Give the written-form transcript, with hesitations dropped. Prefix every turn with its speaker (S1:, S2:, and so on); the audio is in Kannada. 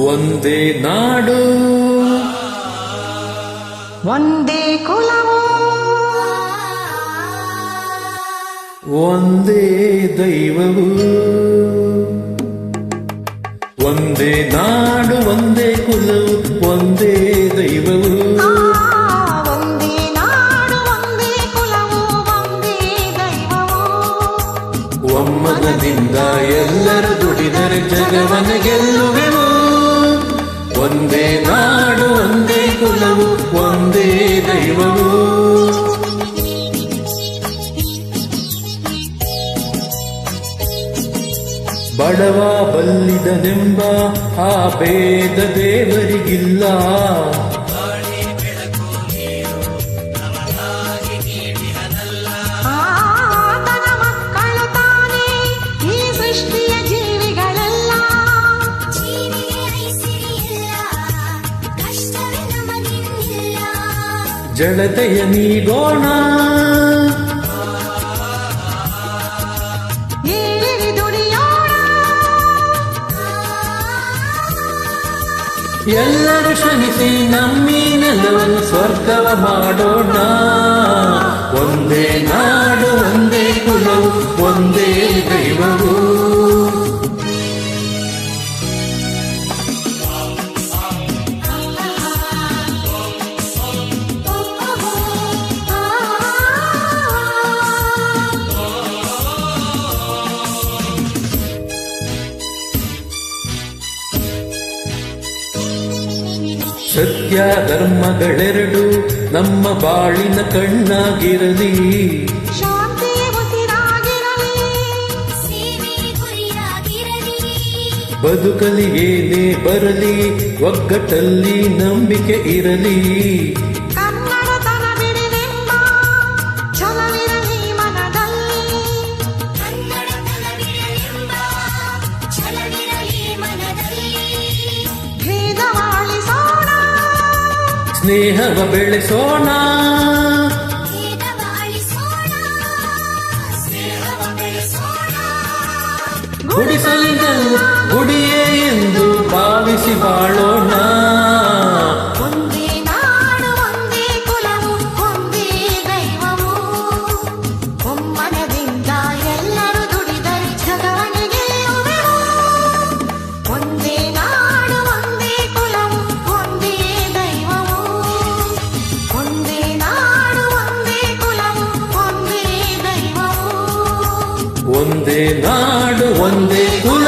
S1: ಒಂದೇ ನಾಡು
S2: ಒಂದೇ ಕುಲವು
S1: ಒಂದೇ ದೈವವು ಒಂದೇ ನಾಡು ಒಂದೇ ಕುಲವು ಒಂದೇ ದೈವವು
S2: ಒಂದೇ ನಾಡು ಒಂದೇ ಕುಲವು ಒಂದೇ ದೈವವು
S1: ಒಮ್ಮನದಿಂದ ಎಲ್ಲರೂ ದುಡಿದರೆ ಜಗವನ್ನ ಗೆಲ್ಲುವೆವು ಒಂದೇ ನಾಡು ಒಂದೇ ಕುಲವು ಒಂದೇ ದೈವವು ಬಡವ ಬಲ್ಲಿದನೆಂಬ ಆ ಭೇದ ದೇವರಿಗಿಲ್ಲ
S2: ತನ ಮಕ್ಕಳು ತಾನೇ ಈ ಸೃಷ್ಟಿಯ ಜೀವಿಗಳೆಲ್ಲ
S1: ಜಡತೆಯ ನೀಗೋಣ ಎಲ್ಲರೂ ಶ್ರಮಿಸಿ ನಮ್ಮಿ ನೆಲವನ್ನು ಸ್ವರ್ಗವ ಮಾಡೋಣ ಒಂದೇ ನಾಡು ಒಂದೇ ಕುಲವು ಒಂದೇ ದೈವವು ಸತ್ಯ ಧರ್ಮಗಳೆರಡು ನಮ್ಮ ಬಾಳಿನ ಕಣ್ಣಾಗಿರಲಿ
S2: ಶಾಂತಿಯ ಉಸಿರಾಗಿರಲಿ
S1: ಬದುಕಲಿ ಏನೇ ಬರಲಿ ಒಗ್ಗಟ್ಟಲ್ಲಿ ನಂಬಿಕೆ ಇರಲಿ
S2: ಕನ್ನಡತನ ಬಿಡಲೆಂಬ ಛಲವಿರಲಿ ಮನದಲ್ಲಿ ಭೇದವಾಳಿಸೋಣ
S1: ಸ್ನೇಹವ ಬೆಳೆಸೋಣ ಗುಡಿಸಲಿನಲ್ಲಿ ಗುಡಿಯೇ ಎಂದು ಭಾವಿಸಿ ಬಾಳೋಣ
S2: ಒಂದೇ ನಾಡು ಒಂದೇ ಕುಲವು ಒಂದೇ ದೈವವು ಒಮ್ಮನದಿಂದ ಎಲ್ಲರೂ ದುಡಿದರೆ ಜಗವನ್ನ ಗೆಲ್ಲುವೆವು ಒಂದೇ ನಾಡು ಒಂದೇ ಕುಲವು ಒಂದೇ ದೈವವು ಒಂದೇ ನಾಡು ಒಂದೇ ಕುಲವು ಒಂದೇ ದೈವವು
S1: ಒಂದೇ ನಾಡು ಒಂದೇ ಕುಲ